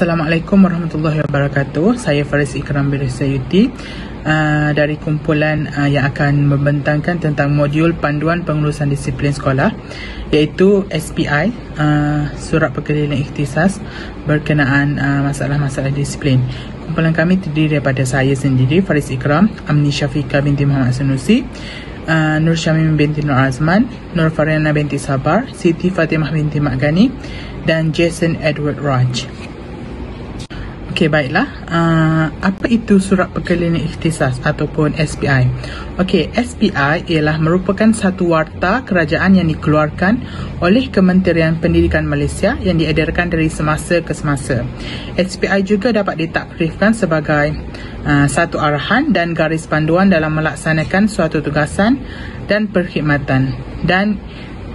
Assalamualaikum warahmatullahi wabarakatuh. Saya Faris Ikram Birisayuti dari kumpulan yang akan membentangkan tentang modul panduan pengurusan disiplin sekolah, iaitu SPI, Surat Perkeliling Ikhtisas berkenaan masalah-masalah disiplin. Kumpulan kami terdiri daripada saya sendiri, Faris Ikram, Amni Syafiqah binti Muhammad Sanusi, Nur Syamim binti Nur Azman, Nur Fariana binti Sabar, Siti Fatimah binti Mak Gani, dan Jason Edward Raj. Okey, baiklah. Apa itu Surat Perkeliling Ikhtisas ataupun SPI? Okey, SPI ialah merupakan satu warta kerajaan yang dikeluarkan oleh Kementerian Pendidikan Malaysia yang diedarkan dari semasa ke semasa. SPI juga dapat ditakrifkan sebagai satu arahan dan garis panduan dalam melaksanakan suatu tugasan dan perkhidmatan, dan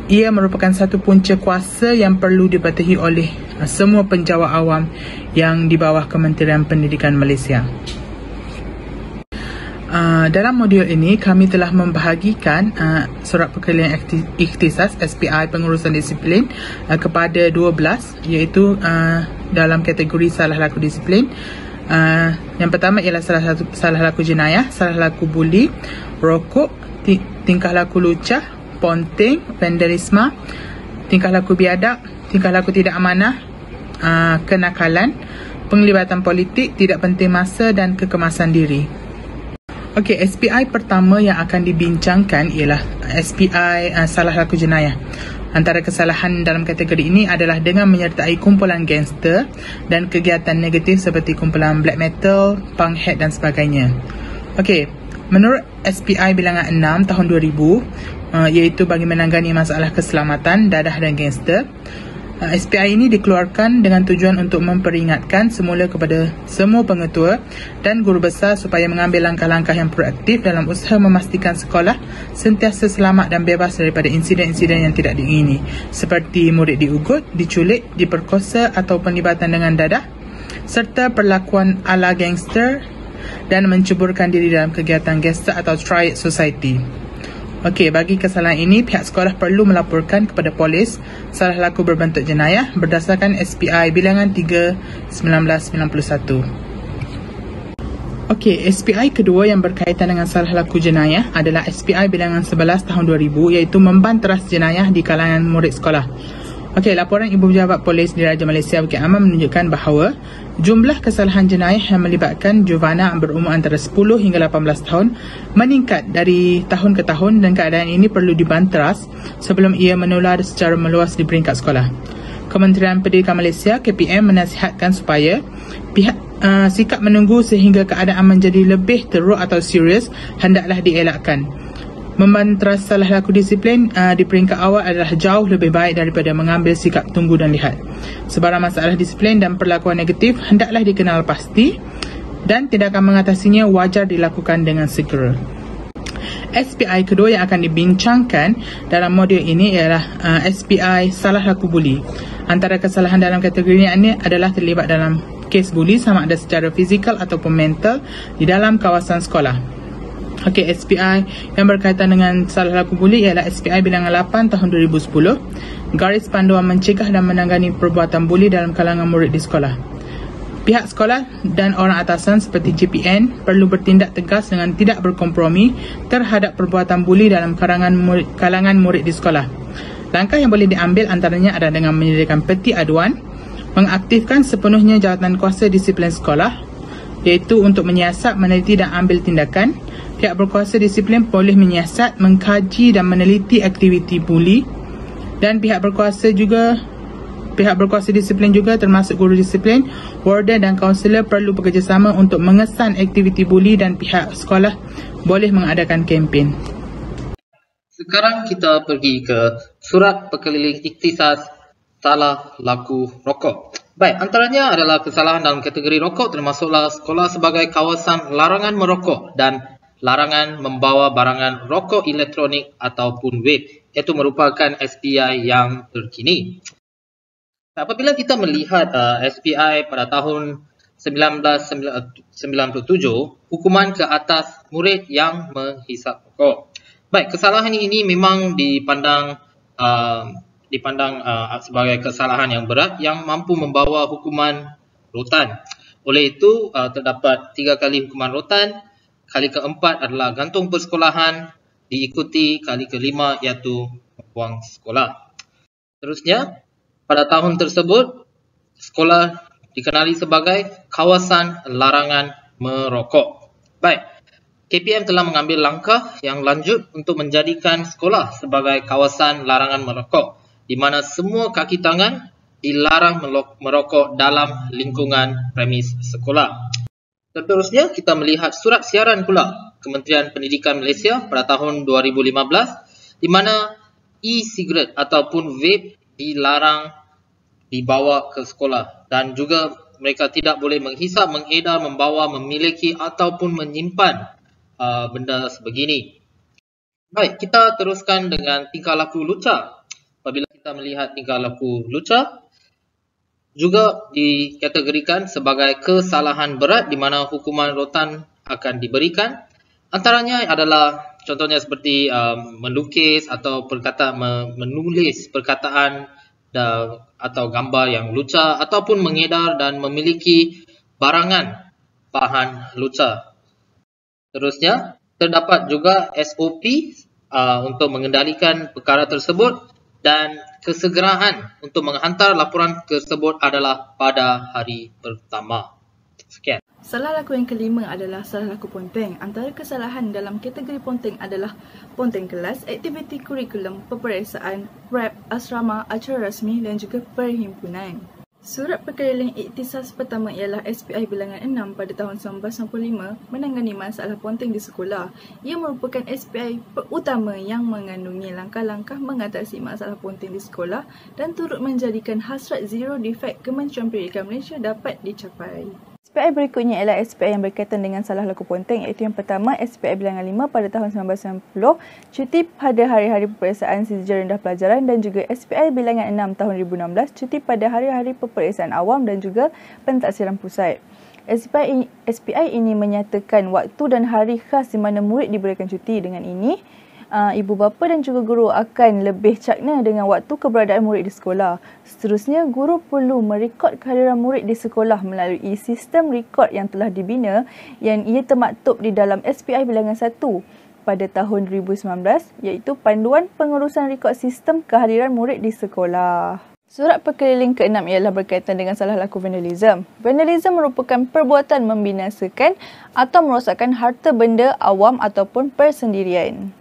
ia merupakan satu punca kuasa yang perlu dipatuhi oleh semua penjawat awam yang di bawah Kementerian Pendidikan Malaysia. Dalam modul ini, kami telah membahagikan Surat Perkeliling Ikhtisas SPI Pengurusan Disiplin kepada 12, iaitu dalam kategori salah laku disiplin. Yang pertama ialah salah laku jenayah, salah laku buli, rokok, tingkah laku lucah, ponting, vandalisme, tingkah laku biadab, tingkah laku tidak amanah, kenakalan, penglibatan politik, tidak penting masa dan kekemasan diri. Okey, SPI pertama yang akan dibincangkan ialah SPI salah laku jenayah. Antara kesalahan dalam kategori ini adalah dengan menyertai kumpulan gangster dan kegiatan negatif seperti kumpulan black metal, punk head dan sebagainya. Okey, menurut SPI bilangan 6 tahun 2000, iaitu bagi menangani masalah keselamatan, dadah dan gangster, SPI ini dikeluarkan dengan tujuan untuk memperingatkan semula kepada semua pengetua dan guru besar supaya mengambil langkah-langkah yang proaktif dalam usaha memastikan sekolah sentiasa selamat dan bebas daripada insiden-insiden yang tidak diingini, seperti murid diugut, diculik, diperkosa atau penlibatan dengan dadah, serta perlakuan ala gangster dan menceburkan diri dalam kegiatan gangster atau triad society. Okey, bagi kesalahan ini, pihak sekolah perlu melaporkan kepada polis salah laku berbentuk jenayah berdasarkan SPI bilangan 3 1991. Okey, SPI kedua yang berkaitan dengan salah laku jenayah adalah SPI bilangan 11 tahun 2000, iaitu membanteras jenayah di kalangan murid sekolah. Okey, laporan Ibu Pejabat Polis Diraja Malaysia Bukit Aman menunjukkan bahawa jumlah kesalahan jenayah yang melibatkan juvana berumur antara 10 hingga 18 tahun meningkat dari tahun ke tahun, dan keadaan ini perlu dibanteras sebelum ia menular secara meluas di peringkat sekolah. Kementerian Pendidikan Malaysia KPM menasihatkan supaya pihak sikap menunggu sehingga keadaan menjadi lebih teruk atau serius hendaklah dielakkan. Membanteras salah laku disiplin di peringkat awal adalah jauh lebih baik daripada mengambil sikap tunggu dan lihat. Sebarang masalah disiplin dan perlakuan negatif hendaklah dikenal pasti dan tindakan mengatasinya wajar dilakukan dengan segera. SPI kedua yang akan dibincangkan dalam modul ini ialah SPI salah laku buli. Antara kesalahan dalam kategori ini adalah terlibat dalam kes buli sama ada secara fizikal ataupun mental di dalam kawasan sekolah. Okey, SPI yang berkaitan dengan salah laku buli ialah SPI bilangan 8 tahun 2010, garis panduan mencegah dan menangani perbuatan buli dalam kalangan murid di sekolah. Pihak sekolah dan orang atasan seperti JPN perlu bertindak tegas dengan tidak berkompromi terhadap perbuatan buli dalam kalangan murid di sekolah. Langkah yang boleh diambil antaranya adalah dengan menyediakan peti aduan, mengaktifkan sepenuhnya jawatan kuasa disiplin sekolah, iaitu untuk menyiasat, meneliti dan ambil tindakan. Pihak berkuasa disiplin boleh menyiasat, mengkaji dan meneliti aktiviti buli, dan pihak berkuasa disiplin juga termasuk guru disiplin, warden dan kaunselor perlu bekerjasama untuk mengesan aktiviti buli, dan pihak sekolah boleh mengadakan kempen. Sekarang kita pergi ke Surat Perkeliling Ikhtisas salah laku rokok. Baik, antaranya adalah kesalahan dalam kategori rokok termasuklah sekolah sebagai kawasan larangan merokok dan larangan membawa barangan rokok elektronik ataupun vape, iaitu merupakan SPI yang terkini. Apabila kita melihat SPI pada tahun 1997, hukuman ke atas murid yang menghisap rokok. Baik, kesalahan ini memang dipandang sebagai kesalahan yang berat yang mampu membawa hukuman rotan. Oleh itu, terdapat 3 kali hukuman rotan. Kali keempat adalah gantung persekolahan, diikuti kali kelima iaitu membuang sekolah. Seterusnya, pada tahun tersebut, sekolah dikenali sebagai kawasan larangan merokok. Baik, KPM telah mengambil langkah yang lanjut untuk menjadikan sekolah sebagai kawasan larangan merokok, di mana semua kaki tangan dilarang merokok dalam lingkungan premis sekolah. Seterusnya, kita melihat surat siaran pula Kementerian Pendidikan Malaysia pada tahun 2015, di mana e-cigarette ataupun vape dilarang dibawa ke sekolah, dan juga mereka tidak boleh menghisap, mengedar, membawa, memiliki ataupun menyimpan benda sebegini. Baik, kita teruskan dengan tingkah laku lucah. Apabila kita melihat tingkah laku lucah, juga dikategorikan sebagai kesalahan berat di mana hukuman rotan akan diberikan. Antaranya adalah contohnya seperti melukis atau menulis perkataan atau gambar yang lucah, ataupun mengedar dan memiliki barangan bahan lucah. Seterusnya, terdapat juga SOP untuk mengendalikan perkara tersebut, dan kesegeraan untuk menghantar laporan tersebut adalah pada hari pertama. Sekian. Salah laku yang kelima adalah salah laku ponteng. Antara kesalahan dalam kategori ponteng adalah ponteng kelas, aktiviti kurikulum, peperiksaan, prep, asrama, acara rasmi dan juga perhimpunan. Surat Perkeliling Iktisas pertama ialah SPI bilangan 6 pada tahun 1995 menangani masalah ponteng di sekolah. Ia merupakan SPI utama yang mengandungi langkah-langkah mengatasi masalah ponteng di sekolah dan turut menjadikan hasrat zero defect Kementerian Pendidikan Malaysia dapat dicapai. SPI berikutnya ialah SPI yang berkaitan dengan salah laku ponteng, iaitu yang pertama SPI bilangan 5 pada tahun 1990, cuti pada hari-hari peperiksaan sijil rendah pelajaran, dan juga SPI bilangan 6 tahun 2016, cuti pada hari-hari peperiksaan awam dan juga pentaksiran pusat. SPI ini menyatakan waktu dan hari khas di mana murid diberikan cuti. Dengan ini, ibu bapa dan juga guru akan lebih cakna dengan waktu keberadaan murid di sekolah. Seterusnya, guru perlu merekod kehadiran murid di sekolah melalui sistem rekod yang telah dibina yang ia termaktub di dalam SPI bilangan 1 pada tahun 2019, iaitu Panduan Pengurusan Rekod Sistem Kehadiran Murid di Sekolah. Surat Perkeliling ke-6 ialah berkaitan dengan salah laku vandalism. Vandalism merupakan perbuatan membinasakan atau merosakkan harta benda awam ataupun persendirian.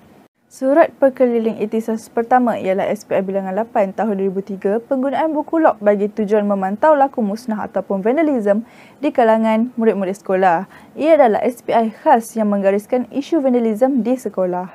Surat Perkeliling Iktisas pertama ialah SPI bilangan 8 tahun 2003, penggunaan buku log bagi tujuan memantau laku musnah ataupun vandalism di kalangan murid-murid sekolah. Ia adalah SPI khas yang menggariskan isu vandalism di sekolah.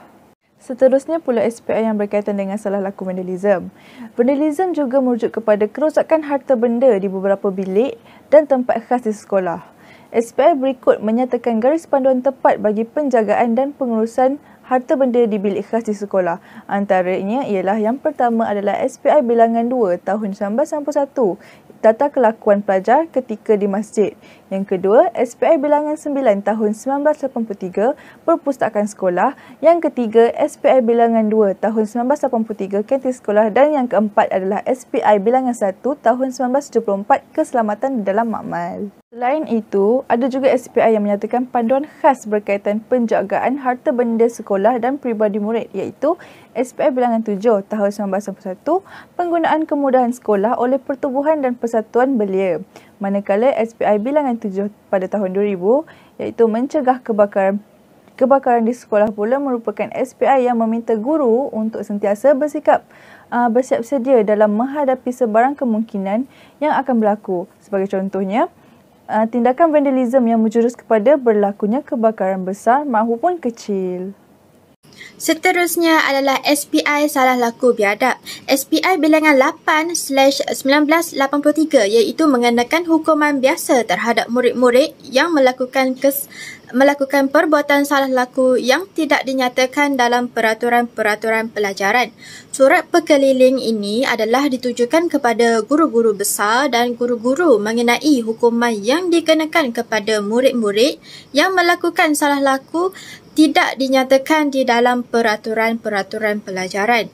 Seterusnya pula SPI yang berkaitan dengan salah laku vandalism. Vandalism juga merujuk kepada kerosakan harta benda di beberapa bilik dan tempat khas di sekolah. SPI berikut menyatakan garis panduan tepat bagi penjagaan dan pengurusan harta benda di bilik khas di sekolah. Antaranya ialah yang pertama adalah SPI bilangan 2 tahun 1991, tata kelakuan pelajar ketika di masjid. Yang kedua, SPI bilangan 9 tahun 1983, perpustakaan sekolah. Yang ketiga, SPI bilangan 2 tahun 1983, kantin sekolah. Dan yang keempat adalah SPI bilangan 1 tahun 1974, keselamatan dalam makmal. Selain itu, ada juga SPI yang menyatakan panduan khas berkaitan penjagaan harta benda sekolah dan peribadi murid, iaitu SPI bilangan 7 tahun 1991, penggunaan kemudahan sekolah oleh pertubuhan dan persatuan belia. Manakala SPI bilangan 7 pada tahun 2000, iaitu mencegah kebakaran di sekolah pula merupakan SPI yang meminta guru untuk sentiasa bersiap sedia dalam menghadapi sebarang kemungkinan yang akan berlaku. Sebagai contohnya, tindakan vandalism yang menjurus kepada berlakunya kebakaran besar maupun kecil. Seterusnya adalah SPI salah laku biadab. SPI bilangan 8/1983 iaitu mengenakan hukuman biasa terhadap murid-murid yang melakukan perbuatan salah laku yang tidak dinyatakan dalam peraturan-peraturan pelajaran. Surat Perkeliling ini adalah ditujukan kepada guru-guru besar dan guru-guru mengenai hukuman yang dikenakan kepada murid-murid yang melakukan salah laku tidak dinyatakan di dalam peraturan-peraturan pelajaran.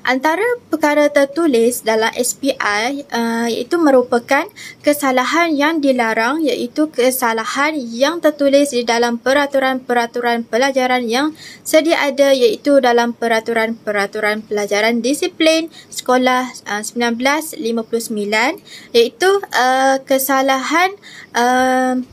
Antara perkara tertulis dalam SPI iaitu merupakan kesalahan yang dilarang, iaitu kesalahan yang tertulis di dalam peraturan-peraturan pelajaran yang sedia ada, iaitu dalam peraturan-peraturan pelajaran disiplin sekolah 1959, iaitu kesalahan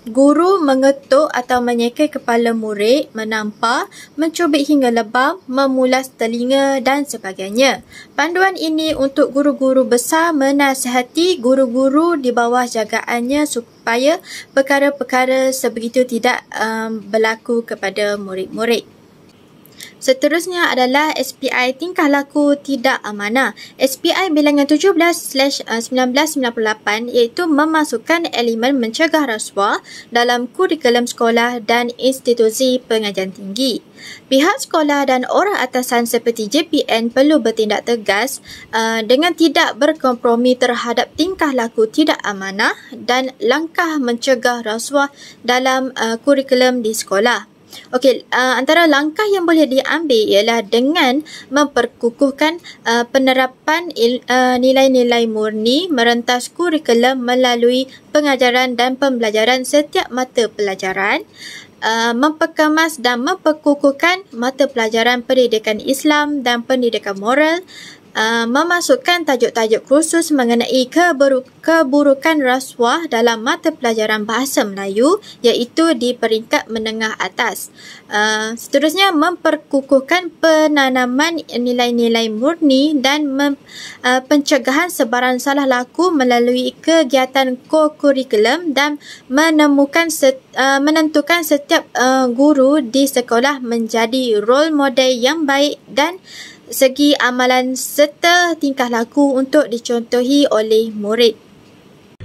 guru mengetuk atau menyeka kepala murid, menampar, mencubit hingga lebam, memulas telinga dan sebagainya. Panduan ini untuk guru-guru besar menasihati guru-guru di bawah jagaannya supaya perkara-perkara sebegitu tidak berlaku kepada murid-murid. Seterusnya adalah SPI tingkah laku tidak amanah. SPI bilangan 17/1998 iaitu memasukkan elemen mencegah rasuah dalam kurikulum sekolah dan institusi pengajian tinggi. Pihak sekolah dan orang atasan seperti JPN perlu bertindak tegas dengan tidak berkompromi terhadap tingkah laku tidak amanah dan langkah mencegah rasuah dalam kurikulum di sekolah. Okey, antara langkah yang boleh diambil ialah dengan memperkukuhkan penerapan nilai-nilai murni merentas kurikulum melalui pengajaran dan pembelajaran setiap mata pelajaran, memperkemas dan memperkukuhkan mata pelajaran pendidikan Islam dan pendidikan moral, memasukkan tajuk-tajuk khusus mengenai keburukan rasuah dalam mata pelajaran bahasa Melayu iaitu di peringkat menengah atas. Seterusnya, memperkukuhkan penanaman nilai-nilai murni dan pencegahan sebaran salah laku melalui kegiatan co-kurikulum dan menentukan setiap guru di sekolah menjadi role model yang baik dan segi amalan serta tingkah laku untuk dicontohi oleh murid.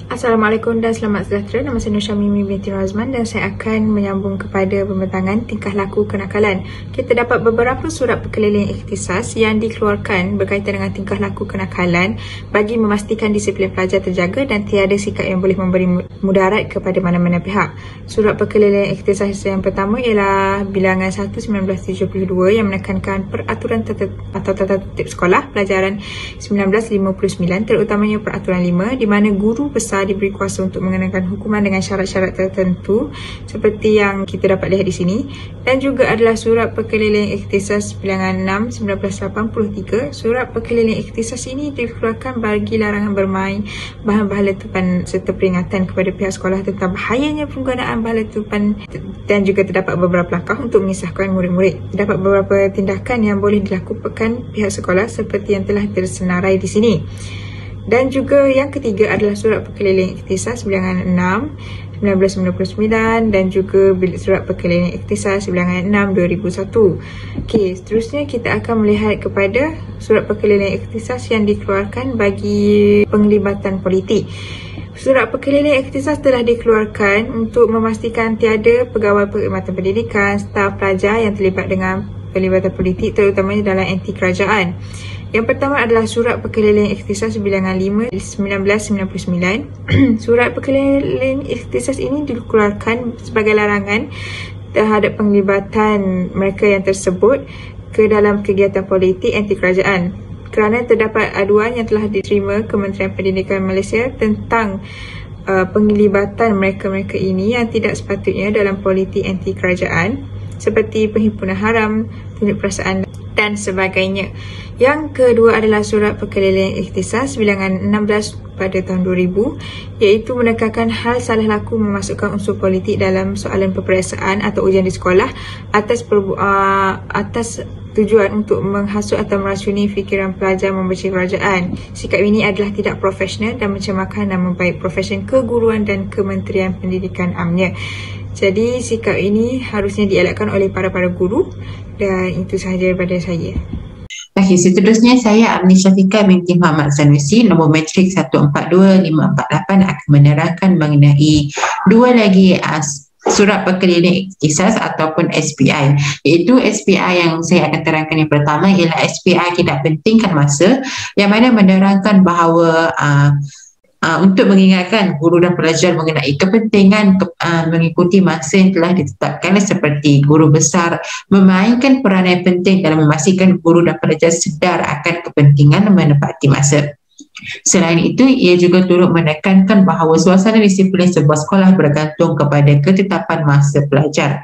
Assalamualaikum dan selamat sejahtera. Nama saya Nur Syamimi binti Razman dan saya akan menyambung kepada pembentangan tingkah laku kenakalan. Kita dapat beberapa surat perkeliling ikhtisas yang dikeluarkan berkaitan dengan tingkah laku kenakalan bagi memastikan disiplin pelajar terjaga dan tiada sikap yang boleh memberi mudarat kepada mana-mana pihak. Surat perkeliling ikhtisas yang pertama ialah bilangan 1/1972 yang menekankan peraturan atau tata tertib sekolah pelajaran 1959, terutamanya peraturan 5 di mana guru besar diberi kuasa untuk mengenakan hukuman dengan syarat-syarat tertentu seperti yang kita dapat lihat di sini, dan juga adalah surat perkeliling ikhtisas bilangan 6/1983. Surat perkeliling ikhtisas ini dikeluarkan bagi larangan bermain bahan-bahan letupan serta peringatan kepada pihak sekolah tentang bahayanya penggunaan bahan letupan, dan juga terdapat beberapa langkah untuk mengisahkan murid-murid. Terdapat beberapa tindakan yang boleh dilakukan pihak sekolah seperti yang telah tersenarai di sini. Dan juga yang ketiga adalah surat perkeliling ikhtisas bilangan 6/1999 dan juga surat perkeliling ikhtisas bilangan 6/2001. Okey, seterusnya kita akan melihat kepada surat perkeliling ikhtisas yang dikeluarkan bagi penglibatan politik. Surat perkeliling ikhtisas telah dikeluarkan untuk memastikan tiada pegawai perkhidmatan pendidikan, staf pelajar yang terlibat dengan pelibatan politik terutamanya dalam anti kerajaan. Yang pertama adalah surat perkeliling ikhtisas bilangan 5/1999. Surat perkeliling ikhtisas ini dikeluarkan sebagai larangan terhadap penglibatan mereka yang tersebut ke dalam kegiatan politik anti kerajaan kerana terdapat aduan yang telah diterima Kementerian Pendidikan Malaysia tentang penglibatan mereka-mereka ini yang tidak sepatutnya dalam politik anti kerajaan seperti penghimpunan haram, tunjuk perasaan dan sebagainya. Yang kedua adalah surat perkeliling ikhtisas bilangan 16 pada tahun 2000 iaitu menekankan hal salah laku memasukkan unsur politik dalam soalan peperiksaan atau ujian di sekolah atas tujuan untuk menghasut atau meracuni fikiran pelajar membenci kerajaan. Sikap ini adalah tidak profesional dan mencemarkan nama baik profesion keguruan dan Kementerian Pendidikan amnya. Jadi sikap ini harusnya dielakkan oleh para guru, dan itu sahaja daripada saya. Okey, seterusnya saya Amni Syafiqah binti Muhammad Sanusi, nombor matrik 142548 akan menerangkan mengenai dua lagi surat perkeliling ikhtisas ataupun SPI. Iaitu SPI yang saya akan terangkan yang pertama ialah SPI tidak pentingkan masa, yang mana menerangkan bahawa untuk mengingatkan guru dan pelajar mengenai kepentingan mengikuti masa yang telah ditetapkan, seperti guru besar memainkan peranan penting dalam memastikan guru dan pelajar sedar akan kepentingan menepati masa. Selain itu, ia juga turut menekankan bahawa suasana disiplin sebuah sekolah bergantung kepada ketetapan masa pelajar.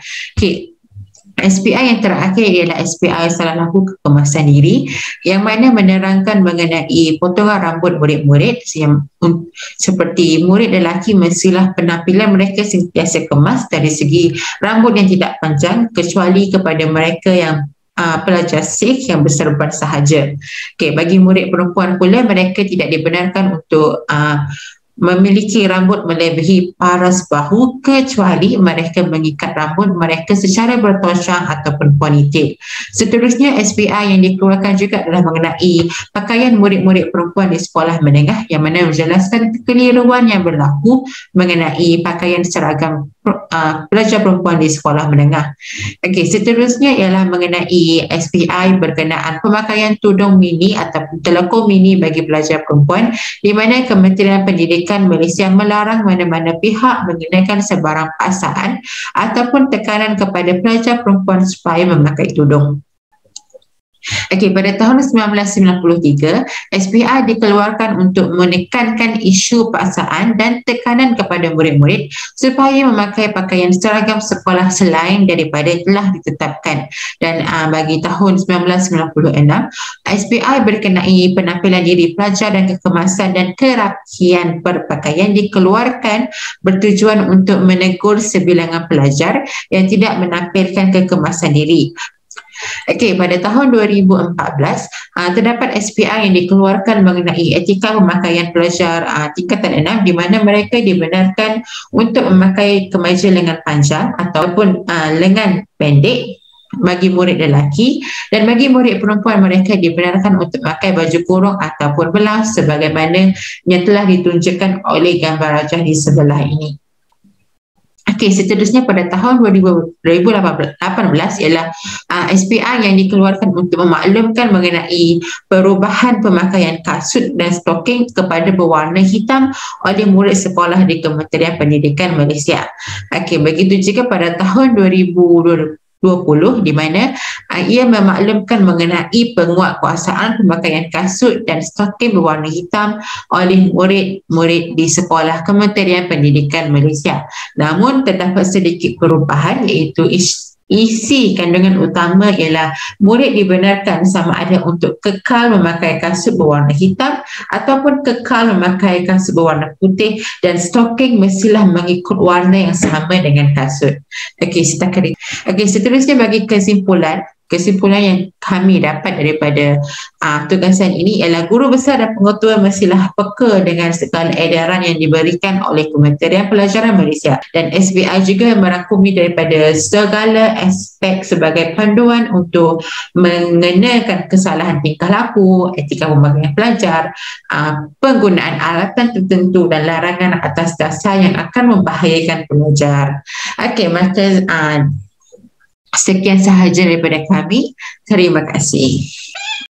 SPI yang terakhir ialah SPI salah laku kekemasan diri, yang mana menerangkan mengenai potongan rambut murid-murid seperti murid lelaki mestilah penampilan mereka sentiasa kemas dari segi rambut yang tidak panjang, kecuali kepada mereka yang pelajar Sikh yang berserban sahaja. Bagi murid perempuan pula, mereka tidak dibenarkan untuk memiliki rambut melebihi paras bahu, kecuali mereka mengikat rambut mereka secara bertoncang ataupun ponytail. Seterusnya, SPI yang dikeluarkan juga adalah mengenai pakaian murid-murid perempuan di sekolah menengah, yang mana menjelaskan kekeliruan yang berlaku mengenai pakaian seragam pelajar perempuan di sekolah menengah. Seterusnya ialah mengenai SPI berkenaan pemakaian tudung mini atau telekung mini bagi pelajar perempuan, di mana Kementerian Pendidikan Malaysia melarang mana-mana pihak menggunakan sebarang paksaan ataupun tekanan kepada pelajar perempuan supaya memakai tudung. Pada tahun 1993, SPI dikeluarkan untuk menekankan isu paksaan dan tekanan kepada murid-murid supaya memakai pakaian seragam sekolah selain daripada telah ditetapkan. Dan bagi tahun 1996, SPI berkenai penampilan diri pelajar dan kekemasan dan kerapian berpakaian dikeluarkan bertujuan untuk menegur sebilangan pelajar yang tidak menampilkan kekemasan diri. Pada tahun 2014, terdapat SPI yang dikeluarkan mengenai etika pemakaian pelajar tingkatan 6, di mana mereka dibenarkan untuk memakai kemeja lengan panjang ataupun lengan pendek bagi murid lelaki, dan bagi murid perempuan mereka dibenarkan untuk memakai baju kurung ataupun blouse sebagaimana yang telah ditunjukkan oleh gambar rajah di sebelah ini. Seterusnya pada tahun 2018 ialah SPI yang dikeluarkan untuk memaklumkan mengenai perubahan pemakaian kasut dan stoking kepada berwarna hitam oleh murid sekolah di Kementerian Pendidikan Malaysia. Begitu juga pada tahun 2020, di mana ia memaklumkan mengenai penguatkuasaan pemakaian kasut dan stoking berwarna hitam oleh murid-murid di sekolah Kementerian Pendidikan Malaysia. Namun terdapat sedikit perubahan, iaitu isi kandungan utama ialah murid dibenarkan sama ada untuk kekal memakai kasut berwarna hitam ataupun kekal memakai kasut berwarna putih, dan stoking mestilah mengikut warna yang sama dengan kasut. Seterusnya bagi kesimpulan yang kami dapat daripada tugasan ini ialah guru besar dan pengetua mestilah peka dengan segala edaran yang diberikan oleh Kementerian Pelajaran Malaysia, dan SPI juga merangkumi daripada segala aspek sebagai panduan untuk mengenakan kesalahan tingkah laku, etika pemakaian pelajar, penggunaan alatan tertentu dan larangan atas dasar yang akan membahayakan pelajar. Maka sekian sahaja daripada kami. Terima kasih.